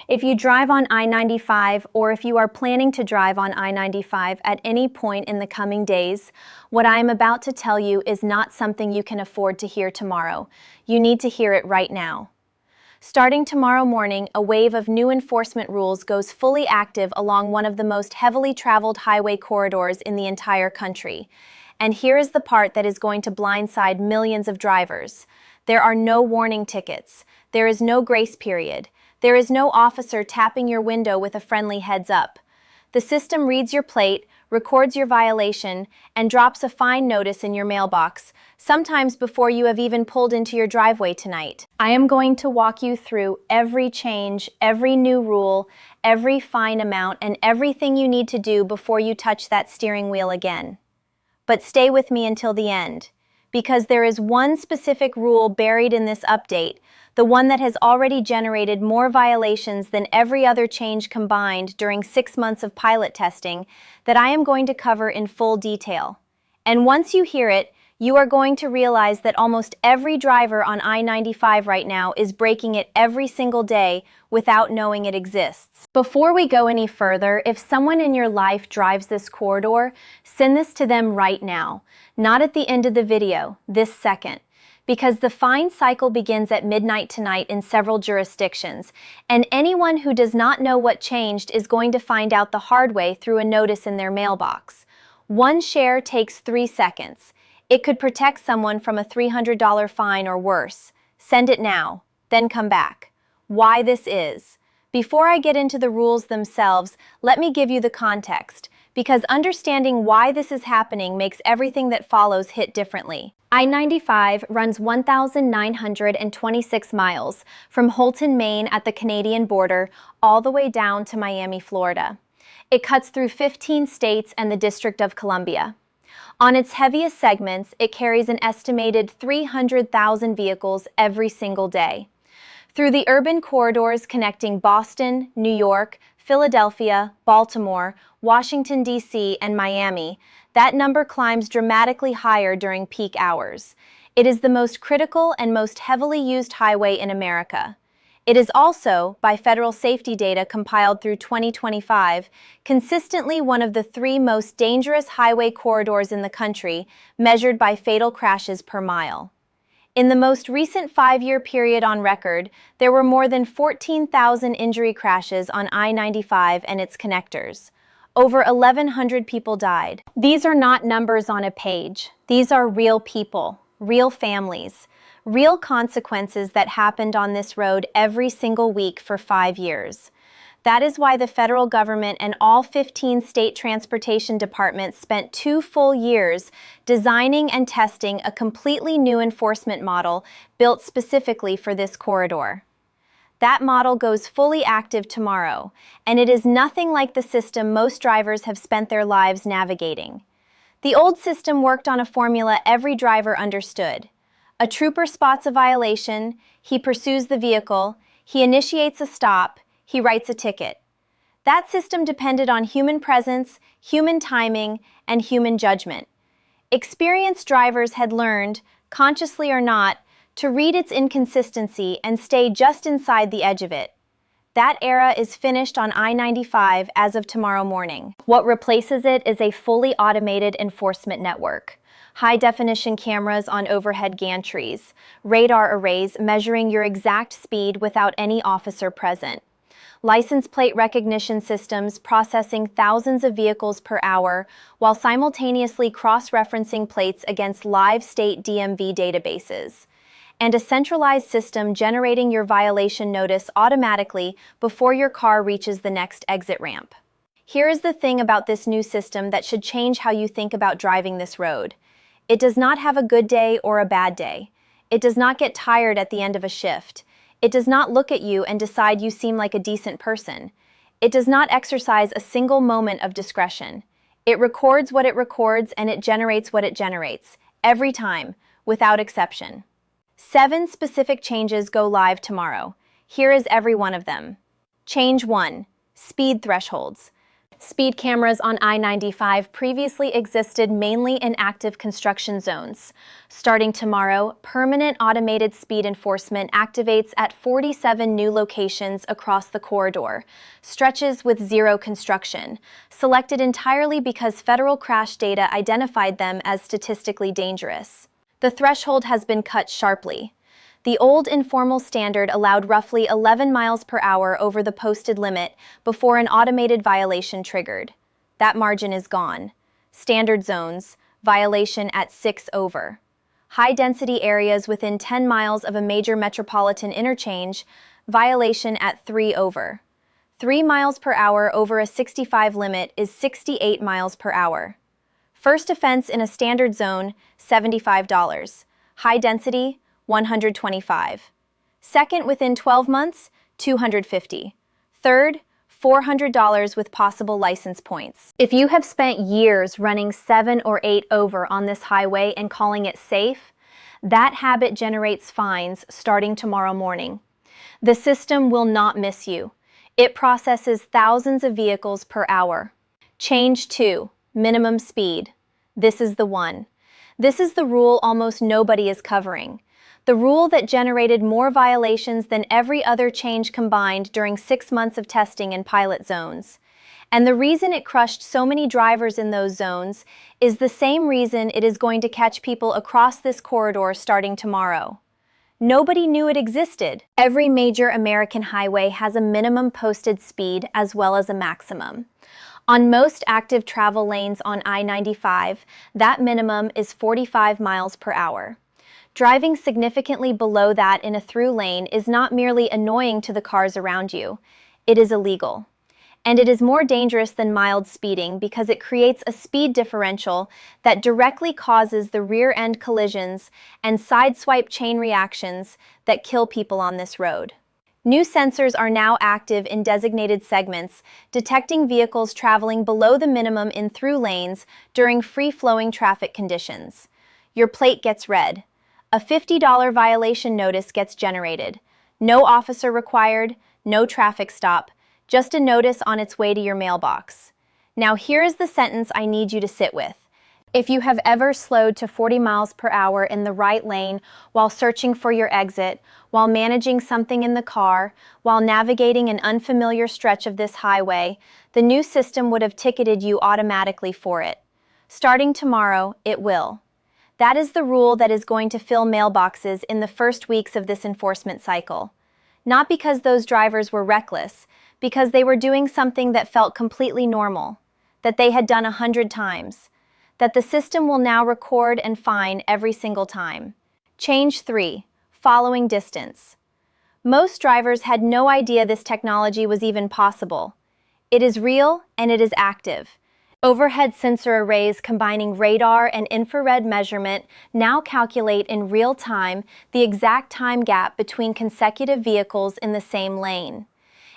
If you drive on I-95 or if you are planning to drive on I-95 at any point in the coming days, what I am about to tell you is not something you can afford to hear tomorrow. You need to hear it right now. Starting tomorrow morning, a wave of new enforcement rules goes fully active along one of the most heavily traveled highway corridors in the entire country. And here is the part that is going to blindside millions of drivers. There are no warning tickets. There is no grace period. There is no officer tapping your window with a friendly heads up. The system reads your plate, records your violation, and drops a fine notice in your mailbox, sometimes before you have even pulled into your driveway tonight. I am going to walk you through every change, every new rule, every fine amount, and everything you need to do before you touch that steering wheel again. But stay with me until the end, because there is one specific rule buried in this update, the one that has already generated more violations than every other change combined during 6 months of pilot testing, that I am going to cover in full detail. And once you hear it, you are going to realize that almost every driver on I-95 right now is breaking it every single day without knowing it exists. Before we go any further, if someone in your life drives this corridor, send this to them right now, not at the end of the video, this second. Because the fine cycle begins at midnight tonight in several jurisdictions, and anyone who does not know what changed is going to find out the hard way through a notice in their mailbox. One share takes 3 seconds. It could protect someone from a $300 fine or worse. Send it now, then come back. Why this is. Before I get into the rules themselves, let me give you the context, because understanding why this is happening makes everything that follows hit differently. I-95 runs 1,926 miles from Houlton, Maine at the Canadian border all the way down to Miami, Florida. It cuts through 15 states and the District of Columbia. On its heaviest segments, it carries an estimated 300,000 vehicles every single day. Through the urban corridors connecting Boston, New York, Philadelphia, Baltimore, Washington, D.C., and Miami, that number climbs dramatically higher during peak hours. It is the most critical and most heavily used highway in America. It is also, by federal safety data compiled through 2025, consistently one of the 3 most dangerous highway corridors in the country, measured by fatal crashes per mile. In the most recent 5-year period on record, there were more than 14,000 injury crashes on I-95 and its connectors. Over 1,100 people died. These are not numbers on a page. These are real people, real families, real consequences that happened on this road every single week for 5 years. That is why the federal government and all 15 state transportation departments spent 2 full years designing and testing a completely new enforcement model built specifically for this corridor. That model goes fully active tomorrow, and it is nothing like the system most drivers have spent their lives navigating. The old system worked on a formula every driver understood. A trooper spots a violation, he pursues the vehicle, he initiates a stop, he writes a ticket. That system depended on human presence, human timing, and human judgment. Experienced drivers had learned, consciously or not, to read its inconsistency and stay just inside the edge of it. That era is finished on I-95 as of tomorrow morning. What replaces it is a fully automated enforcement network. High-definition cameras on overhead gantries, radar arrays measuring your exact speed without any officer present, license plate recognition systems processing thousands of vehicles per hour while simultaneously cross-referencing plates against live state DMV databases, and a centralized system generating your violation notice automatically before your car reaches the next exit ramp. Here is the thing about this new system that should change how you think about driving this road. It does not have a good day or a bad day. It does not get tired at the end of a shift. It does not look at you and decide you seem like a decent person. It does not exercise a single moment of discretion. It records what it records and it generates what it generates, every time, without exception. 7 specific changes go live tomorrow. Here is every one of them. Change 1. Speed thresholds. Speed cameras on I-95 previously existed mainly in active construction zones. Starting tomorrow, permanent automated speed enforcement activates at 47 new locations across the corridor, stretches with zero construction, selected entirely because federal crash data identified them as statistically dangerous. The threshold has been cut sharply. The old informal standard allowed roughly 11 miles per hour over the posted limit before an automated violation triggered. That margin is gone. Standard zones, violation at 6 over. High-density areas within 10 miles of a major metropolitan interchange, violation at 3 over. 3 miles per hour over a 65 limit is 68 miles per hour. First offense in a standard zone, $75. High density, $125. Second within 12 months, $250. Third, $400 with possible license points. If you have spent years running 7 or 8 over on this highway and calling it safe, that habit generates fines starting tomorrow morning. The system will not miss you. It processes thousands of vehicles per hour. Change 2, minimum speed. This is the one. This is the rule almost nobody is covering. The rule that generated more violations than every other change combined during 6 months of testing in pilot zones. And the reason it crushed so many drivers in those zones is the same reason it is going to catch people across this corridor starting tomorrow. Nobody knew it existed. Every major American highway has a minimum posted speed as well as a maximum. On most active travel lanes on I-95, that minimum is 45 miles per hour. Driving significantly below that in a through lane is not merely annoying to the cars around you, it is illegal. And it is more dangerous than mild speeding because it creates a speed differential that directly causes the rear-end collisions and sideswipe chain reactions that kill people on this road. New sensors are now active in designated segments, detecting vehicles traveling below the minimum in through lanes during free-flowing traffic conditions. Your plate gets red. A $50 violation notice gets generated. No officer required, no traffic stop, just a notice on its way to your mailbox. Now here is the sentence I need you to sit with. If you have ever slowed to 40 miles per hour in the right lane while searching for your exit, while managing something in the car, while navigating an unfamiliar stretch of this highway, the new system would have ticketed you automatically for it. Starting tomorrow, it will. That is the rule that is going to fill mailboxes in the first weeks of this enforcement cycle. Not because those drivers were reckless, because they were doing something that felt completely normal, that they had done 100 times, that the system will now record and fine every single time. Change 3, following distance. Most drivers had no idea this technology was even possible. It is real and it is active. Overhead sensor arrays combining radar and infrared measurement now calculate in real time the exact time gap between consecutive vehicles in the same lane.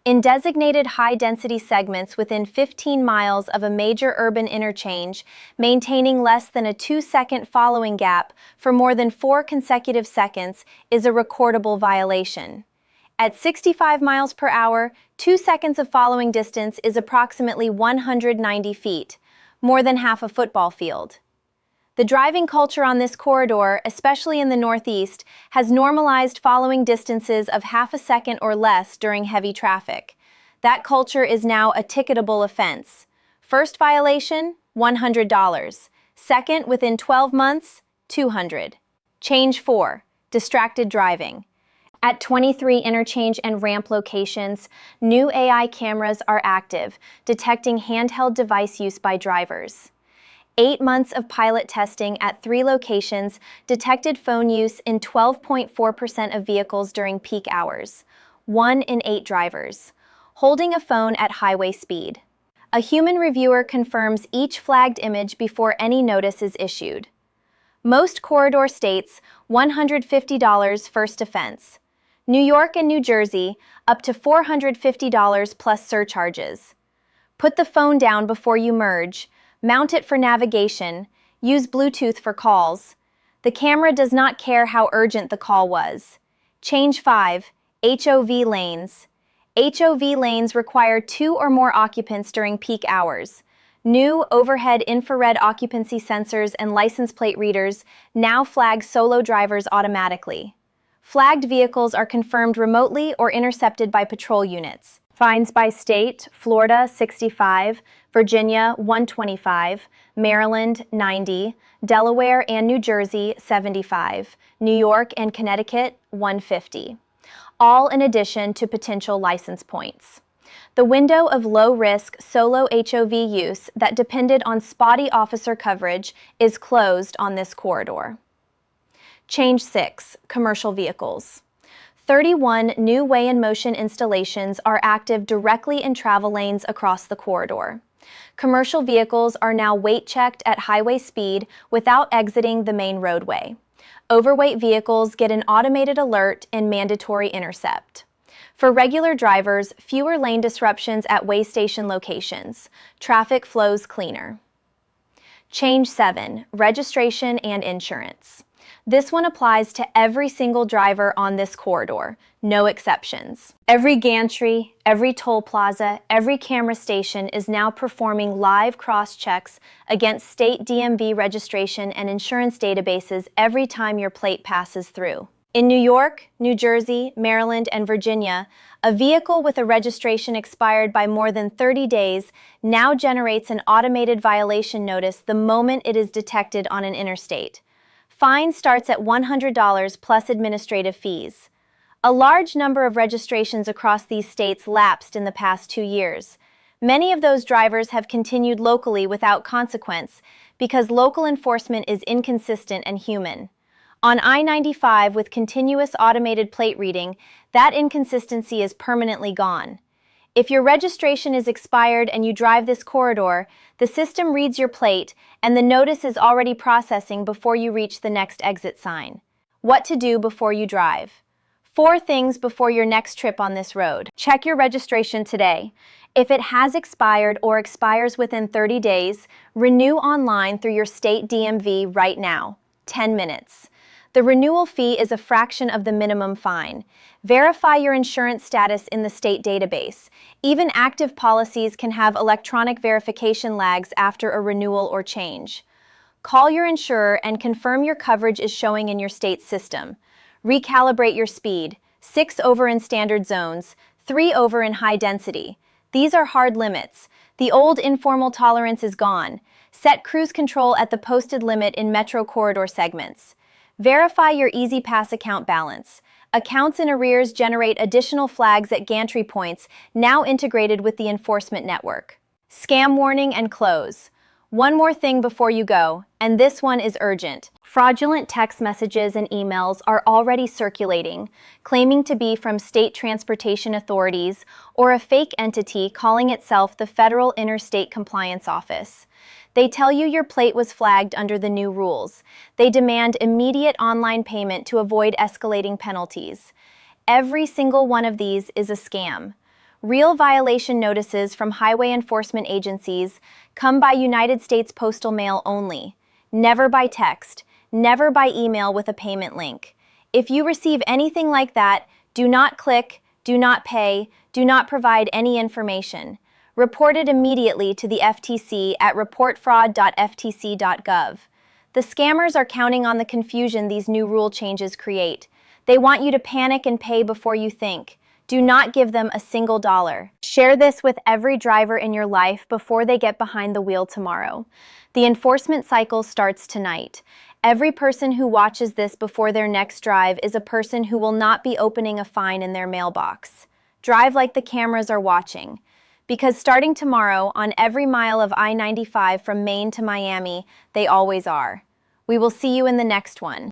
In designated high-density segments within 15 miles of a major urban interchange, maintaining less than a 2-second following gap for more than 4 consecutive seconds is a recordable violation. At 65 miles per hour, 2 seconds of following distance is approximately 190 feet, more than half a football field. The driving culture on this corridor, especially in the Northeast, has normalized following distances of half a second or less during heavy traffic. That culture is now a ticketable offense. First violation, $100. Second, within 12 months, $200. Change 4, distracted driving. At 23 interchange and ramp locations, new AI cameras are active, detecting handheld device use by drivers. 8 months of pilot testing at 3 locations detected phone use in 12.4% of vehicles during peak hours, 1 in 8 drivers, holding a phone at highway speed. A human reviewer confirms each flagged image before any notice is issued. Most corridor states, $150 first offense. New York and New Jersey, up to $450 plus surcharges. Put the phone down before you merge. Mount it for navigation. Use Bluetooth for calls. The camera does not care how urgent the call was. Change 5, HOV lanes. HOV lanes require 2 or more occupants during peak hours. New overhead infrared occupancy sensors and license plate readers now flag solo drivers automatically. Flagged vehicles are confirmed remotely or intercepted by patrol units. Fines by state: Florida 65, Virginia 125, Maryland 90, Delaware and New Jersey 75, New York and Connecticut 150. All in addition to potential license points. The window of low-risk solo HOV use that depended on spotty officer coverage is closed on this corridor. Change 6. Commercial vehicles. 31 new weigh-in-motion installations are active directly in travel lanes across the corridor. Commercial vehicles are now weight-checked at highway speed without exiting the main roadway. Overweight vehicles get an automated alert and mandatory intercept. For regular drivers, fewer lane disruptions at weigh station locations. Traffic flows cleaner. Change 7. Registration and insurance. This one applies to every single driver on this corridor, no exceptions. Every gantry, every toll plaza, every camera station is now performing live cross-checks against state DMV registration and insurance databases every time your plate passes through. In New York, New Jersey, Maryland, and Virginia, a vehicle with a registration expired by more than 30 days now generates an automated violation notice the moment it is detected on an interstate. Fine starts at $100 plus administrative fees. A large number of registrations across these states lapsed in the past 2 years. Many of those drivers have continued locally without consequence because local enforcement is inconsistent and human. On I-95 with continuous automated plate reading, that inconsistency is permanently gone. If your registration is expired and you drive this corridor, the system reads your plate and the notice is already processing before you reach the next exit sign. What to do before you drive. 4 things before your next trip on this road. Check your registration today. If it has expired or expires within 30 days, renew online through your state DMV right now. 10 minutes. The renewal fee is a fraction of the minimum fine. Verify your insurance status in the state database. Even active policies can have electronic verification lags after a renewal or change. Call your insurer and confirm your coverage is showing in your state system. Recalibrate your speed. 6 over in standard zones, 3 over in high density. These are hard limits. The old informal tolerance is gone. Set cruise control at the posted limit in metro corridor segments. Verify your Easy Pass account balance. Accounts in arrears generate additional flags at gantry points now integrated with the enforcement network. Scam warning and close. One more thing before you go, and this one is urgent. Fraudulent text messages and emails are already circulating, claiming to be from state transportation authorities or a fake entity calling itself the Federal Interstate Compliance Office. They tell you your plate was flagged under the new rules. They demand immediate online payment to avoid escalating penalties. Every single one of these is a scam. Real violation notices from highway enforcement agencies come by United States postal mail only, never by text, never by email with a payment link. If you receive anything like that, do not click, do not pay, do not provide any information. Report it immediately to the FTC at reportfraud.ftc.gov. The scammers are counting on the confusion these new rule changes create. They want you to panic and pay before you think. Do not give them a single dollar. Share this with every driver in your life before they get behind the wheel tomorrow. The enforcement cycle starts tonight. Every person who watches this before their next drive is a person who will not be opening a fine in their mailbox. Drive like the cameras are watching. Because starting tomorrow, on every mile of I-95 from Maine to Miami, they always are. We will see you in the next one.